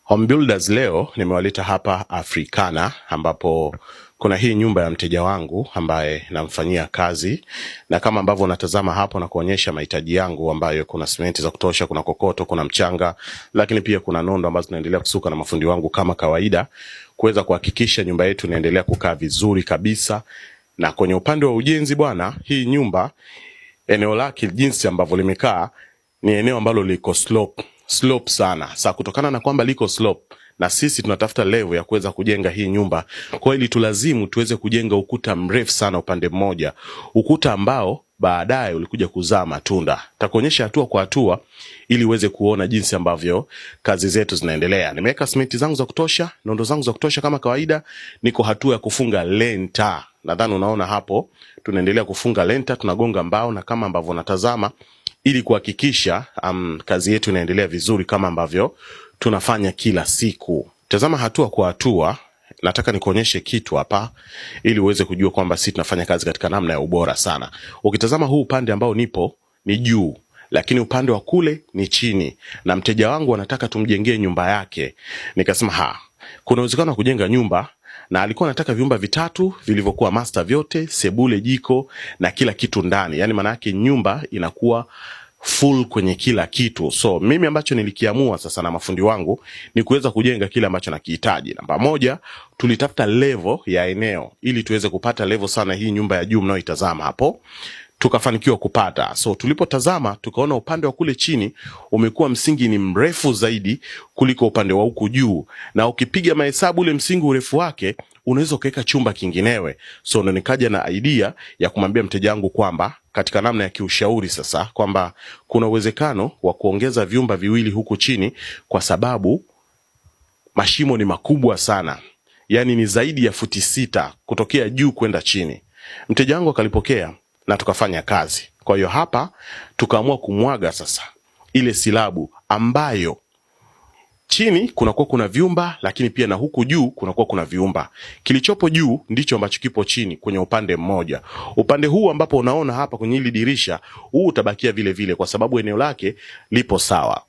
Home Builders leo nimewaleta hapa Africana ambapo kuna hii nyumba ya mteja wangu ambaye namfanyia kazi, na kama ambavyo unatazama hapo na kuonyesha mahitaji yangu ambayo kuna simenti za kutosha, kuna kokoto, kuna mchanga, lakini pia kuna nondo ambazo tunaendelea kusuka na mafundi wangu kama kawaida kuweza kuhakikisha nyumba yetu inaendelea kukaa vizuri kabisa. Na kwenye upande wa ujenzi bwana, hii nyumba eneo lake jinsi ambavyo limekaa ni eneo ambalo liko slope sana. Sasa kutokana na kwamba liko slope na sisi tunatafuta level ya kuweza kujenga hii nyumba, kwa hiyo tulazimu tuweze kujenga ukuta mrefu sana upande mmoja, ukuta ambao baadaye ulikuja kuzaa matunda. Takuonyesha hatua kwa hatua ili uweze kuona jinsi ambavyo kazi zetu zinaendelea. Nimeweka simenti zangu za kutosha, nondo zangu za kutosha kama kawaida, niko hatua ya kufunga lenta. Nadhani unaona hapo tunaendelea kufunga lenta, tunagonga mbao na kama ambavyo unatazama ili kuhakikisha kazi yetu inaendelea vizuri kama ambavyo tunafanya kila siku. Tazama hatua kwa hatua, nataka nikuonyeshe kitu hapa ili uweze kujua kwamba sisi tunafanya kazi katika namna ya ubora sana. Ukitazama huu upande ambao nipo ni juu, lakini upande wa kule ni chini, na mteja wangu anataka tumjengee nyumba yake. Nikasema kuna uwezekano wa kujenga nyumba, na alikuwa anataka vyumba vitatu vilivyokuwa master vyote, sebule, jiko na kila kitu ndani. Yani maana yake nyumba inakuwa full kwenye kila kitu. So mimi ambacho nilikiamua sasa na mafundi wangu ni kuweza kujenga kile ambacho nakihitaji. Namba moja, tulitafuta level ya eneo ili tuweze kupata level sana hii nyumba ya juu mnaoitazama hapo. Tukafanikiwa kupata. So tulipotazama tukaona upande wa kule chini umekuwa msingi ni mrefu zaidi kuliko upande wa huku juu, na ukipiga mahesabu ule msingi urefu wake unaweza kuweka chumba kinginewe. So ndo nikaja na idea ya kumwambia mteja wangu kwamba katika namna ya kiushauri sasa kwamba kuna uwezekano wa kuongeza vyumba viwili huku chini kwa sababu mashimo ni makubwa sana. Yani ni zaidi ya futi 6 kutokea juu kwenda chini. Mteja wangu akalipokea na tukafanya kazi. Kwa hiyo hapa tukaamua kumwaga sasa ile silabu ambayo chini kunakuwa kuna vyumba, lakini pia na huku juu kunakuwa kuna vyumba. Kilichopo juu ndicho ambacho kipo chini kwenye upande mmoja. Upande huu ambapo unaona hapa kwenye hili dirisha, huu utabakia vile vile kwa sababu eneo lake lipo sawa.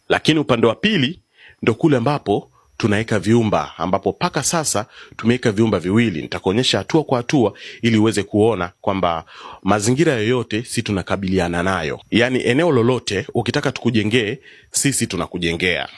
Lakini upande wa pili ndo kule ambapo tunaweka vyumba, ambapo paka sasa tumeweka vyumba viwili. Nitakuonyesha hatua kwa hatua ili uweze kuona kwamba mazingira yoyote sisi tunakabiliana nayo. Yani eneo lolote ukitaka tukujengee, sisi tunakujengea.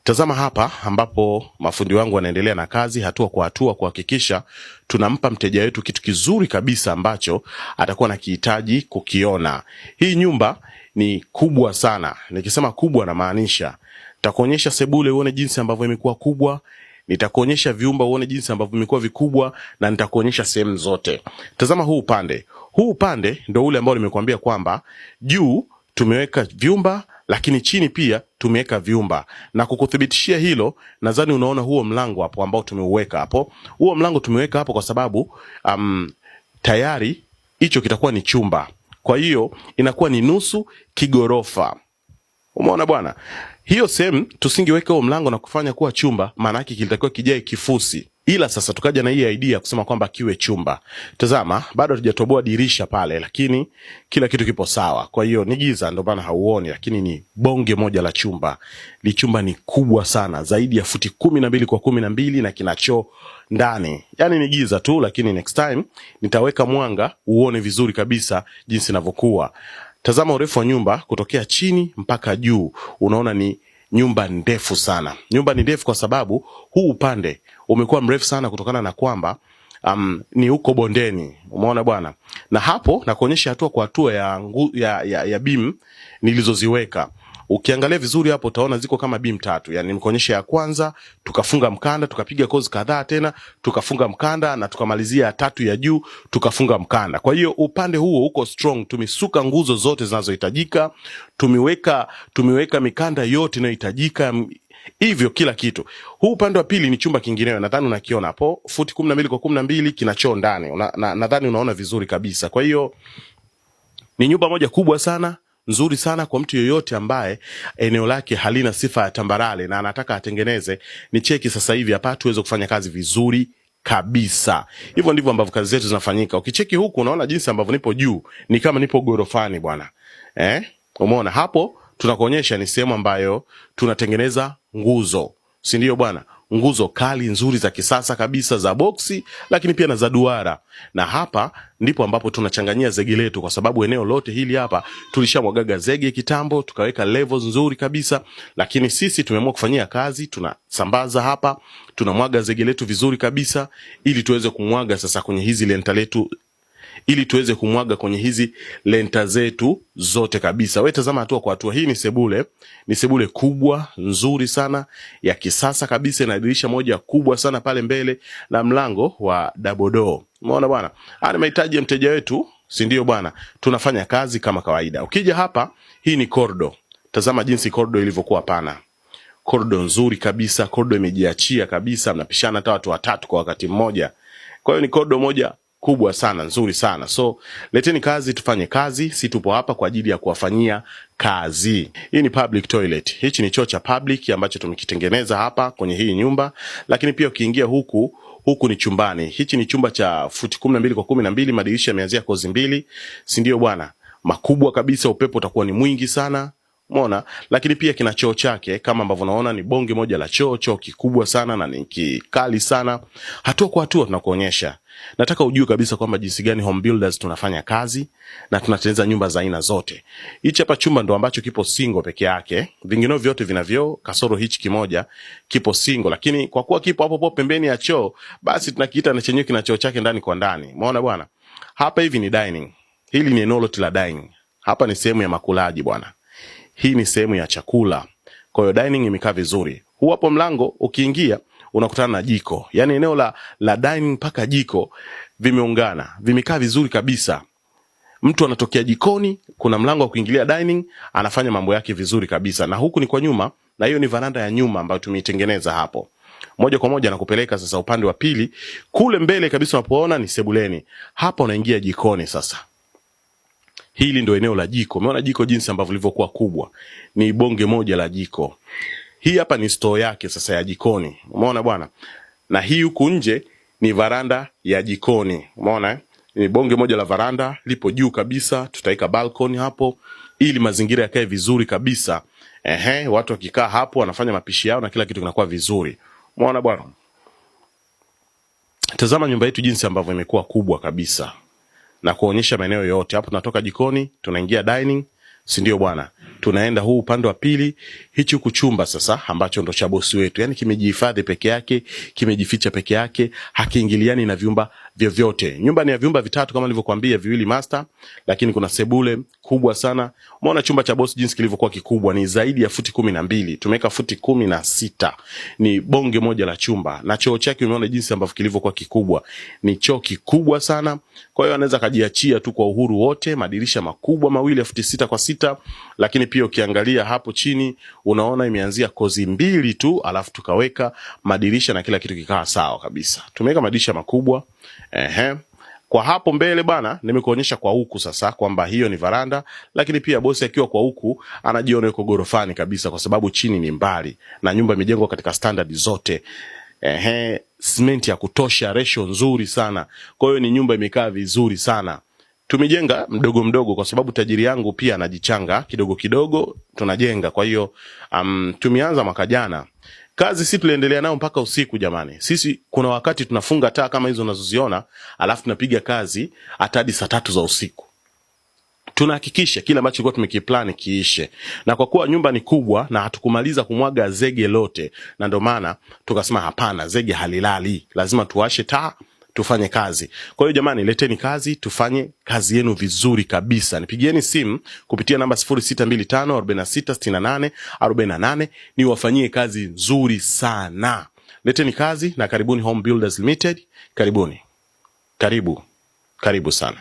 Tazama hapa ambapo mafundi wangu wanaendelea na kazi hatua kwa hatua kuhakikisha tunampa mteja wetu kitu kizuri kabisa ambacho atakuwa anakihitaji kukiona. Hii nyumba ni kubwa sana. Nikisema kubwa na maanisha nitakuonyesha sebule uone jinsi ambavyo imekuwa kubwa, nitakuonyesha vyumba uone jinsi ambavyo vimekuwa vikubwa, na nitakuonyesha sehemu zote. Tazama huu upande. Huu upande ndio ule ambao nimekuambia kwamba juu tumeweka vyumba, lakini chini pia tumeweka vyumba. Na kukuthibitishia hilo, nadhani unaona huo mlango hapo ambao tumeuweka hapo. Huo mlango tumeweka hapo kwa sababu tayari hicho kitakuwa ni chumba. Kwa hiyo inakuwa ni nusu kigorofa. Umeona bwana? Hiyo sehemu tusingeweka huo mlango na kufanya kuwa chumba, maana yake kilitakiwa kijae kifusi. Ila sasa tukaja na hii idea kusema kwamba kiwe chumba. Tazama, bado hatujatoboa dirisha pale, lakini kila kitu kipo sawa. Kwa hiyo ni giza ndio maana hauoni, lakini ni bonge moja la chumba. Li chumba ni kubwa sana, zaidi ya futi 12 kwa 12 na kinacho ndani. Yani ni giza tu, lakini next time nitaweka mwanga uone vizuri kabisa jinsi inavyokuwa. Tazama urefu wa nyumba kutokea chini mpaka juu. Unaona ni nyumba ndefu sana. Nyumba ni ndefu kwa sababu huu upande umekuwa mrefu sana kutokana na kwamba ni huko bondeni. Umeona bwana? Na hapo na kuonyesha hatua kwa hatua ya beam nilizoziweka. Ukiangalia vizuri hapo utaona ziko kama beam 3. Yani nimekuonyesha ya kwanza, tukafunga mkanda, tukapiga kozi kadhaa tena, tukafunga mkanda, na tukamalizia ya 3 ya juu, tukafunga mkanda. Kwa hiyo upande huo uko strong, tumesuka nguzo zote zinazohitajika, tumeweka mikanda yote inayohitajika, hivyo kila kitu. Huu upande wa pili ni chumba kinginewe, nadhani unakiona hapo, futi 12 kwa 12 kinachoo ndani. Nadhani unaona vizuri kabisa. Kwa hiyo ni nyumba moja kubwa sana, nzuri sana kwa mtu yoyote ambaye eneo lake halina sifa ya tambarale na anataka atengeneze. Ni cheki sasa hivi hapa tuweze kufanya kazi vizuri kabisa. Hivyo ndivyo ambavyo kazi zetu zinafanyika. Ukicheki huku unaona jinsi ambavyo nipo juu, ni kama nipo gorofani bwana. Umeona hapo tunakuonyesha ni sehemu ambayo tunatengeneza nguzo, si ndio bwana? Nguzo kali nzuri za kisasa kabisa za boksi, lakini pia na za duara. Na hapa ndipo ambapo tunachanganyia zege letu, kwa sababu eneo lote hili hapa tulishamwagaga zege kitambo, tukaweka levels nzuri kabisa. Lakini sisi tumeamua kufanyia kazi, tunasambaza hapa, tunamwaga zege letu vizuri kabisa ili tuweze kumwaga sasa kwenye hizi lenta letu, ili tuweze kumwaga kwenye hizi lenta zetu zote kabisa. Wewe tazama hatua kwa hatua. Hii ni sebule, ni sebule kubwa nzuri sana ya kisasa kabisa, na dirisha moja kubwa sana pale mbele na mlango wa double door. Umeona bwana? Haya ni mahitaji ya mteja wetu, si ndio bwana? Tunafanya kazi kama kawaida. Ukija hapa, hii ni corridor. Tazama jinsi corridor ilivyokuwa pana. Corridor nzuri kabisa, corridor imejiachia kabisa, mnapishana hata watu watatu kwa wakati mmoja. Kwa hiyo ni corridor moja kubwa sana, nzuri sana. So leteni kazi, tufanye kazi. Si tupo hapa kwa ajili ya kuwafanyia kazi. Hii ni public toilet. Hichi ni choo cha public ambacho tumekitengeneza hapa kwenye hii nyumba. Lakini pia ukiingia huku ni chumbani. Hichi ni chumba cha futi 12 kwa 12, madirisha yameanzia kozi mbili, si ndio bwana? Makubwa kabisa, upepo utakuwa ni mwingi sana. Umeona? Lakini pia kina choo chake kama ambavyo unaona, ni bonge moja la choo kikubwa sana na ni kikali sana. Hatua kwa hatua tunakuonyesha. Nataka ujue kabisa kwamba jinsi gani Home Builders tunafanya kazi na tunatengeneza nyumba za aina zote. Hichi hapa chumba ndo ambacho kipo single peke yake. Vinginevyo vyote vinavyo kasoro hichi kimoja kipo single, lakini kwa kuwa kipo hapo pembeni ya choo, basi tunakiita na chenyewe kina choo chake ndani kwa ndani. Umeona bwana? Hapa hivi ni dining. Hili ni eneo lote la dining. Hapa ni sehemu ya makulaji bwana. Hii ni sehemu ya chakula. Kwa hiyo dining imekaa vizuri. Huu hapo mlango ukiingia unakutana na jiko. Yaani eneo la dining mpaka jiko vimeungana, vimekaa vizuri kabisa. Mtu anatokea jikoni, kuna mlango wa kuingilia dining, anafanya mambo yake vizuri kabisa. Na huku ni kwa nyuma, na hiyo ni veranda ya nyuma ambayo tumeitengeneza hapo. Moja kwa moja nakupeleka sasa upande wa pili. Kule mbele kabisa unapoona ni sebuleni. Hapa unaingia jikoni sasa. Hili ndio eneo la jiko. Umeona jiko jinsi ambavyo lilivyokuwa kubwa. Ni bonge moja la jiko. Hii hapa ni store yake sasa ya jikoni. Umeona bwana? Na hii huku nje ni varanda ya jikoni. Umeona? Ni bonge moja la varanda, lipo juu kabisa. Tutaweka balcony hapo ili mazingira yakae vizuri kabisa. Watu wakikaa hapo wanafanya mapishi yao na kila kitu kinakuwa vizuri. Umeona bwana? Tazama nyumba yetu jinsi ambavyo imekuwa kubwa kabisa. Na kuonyesha maeneo yote. Hapo tunatoka jikoni, tunaingia dining, si ndio bwana? Tunaenda huu upande wa pili, hichi huku chumba sasa ambacho ndo cha bosi wetu. Yaani kimejihifadhi peke yake, kimejificha peke yake, hakiingiliani na vyumba vyovyote. Nyumba ni ya vyumba vitatu kama nilivyokuambia, viwili master, lakini kuna sebule kubwa sana. Umeona chumba cha bosi jinsi kilivyokuwa kikubwa, ni zaidi ya futi 12. Tumeweka futi 16. Ni bonge moja la chumba. Na choo chake umeona jinsi ambavyo kilivyokuwa kikubwa. Ni choo kikubwa sana. Kwa hiyo anaweza kajiachia tu kwa uhuru wote. Madirisha makubwa mawili ya futi 6 kwa 6. Lakini pia ukiangalia hapo chini unaona imeanzia kozi mbili tu, alafu tukaweka madirisha na kila kitu kikaa sawa kabisa. Tumeweka madirisha makubwa. Kwa hapo mbele bana, nimekuonyesha kwa huku sasa kwamba hiyo ni varanda, lakini pia bosi akiwa kwa huku anajiona yuko gorofani kabisa, kwa sababu chini ni mbali na nyumba imejengwa katika standard zote. Cement ya kutosha, ratio nzuri sana. Kwa hiyo ni nyumba imekaa vizuri sana. Tumejenga mdogo mdogo kwa sababu tajiri yangu pia anajichanga kidogo kidogo, tunajenga. Kwa hiyo tumeanza mwaka jana. Kazi sisi tuliendelea nao mpaka usiku jamani. Sisi kuna wakati tunafunga taa kama hizo unazoziona, alafu tunapiga kazi hata hadi saa 3 za usiku. Tunahakikisha kila ambacho tulikuwa tumekiplan kiishe. Na kwa kuwa nyumba ni kubwa na hatukumaliza kumwaga zege lote, na ndio maana tukasema hapana, zege halilali. Lazima tuwashe taa, tufanye kazi. Kwa hiyo jamani, leteni kazi, tufanye kazi yenu vizuri kabisa. Nipigieni simu kupitia namba 0625 46 68 48 niwafanyie kazi nzuri sana. Leteni kazi na karibuni Home Builders Limited. Karibuni. Karibu sana.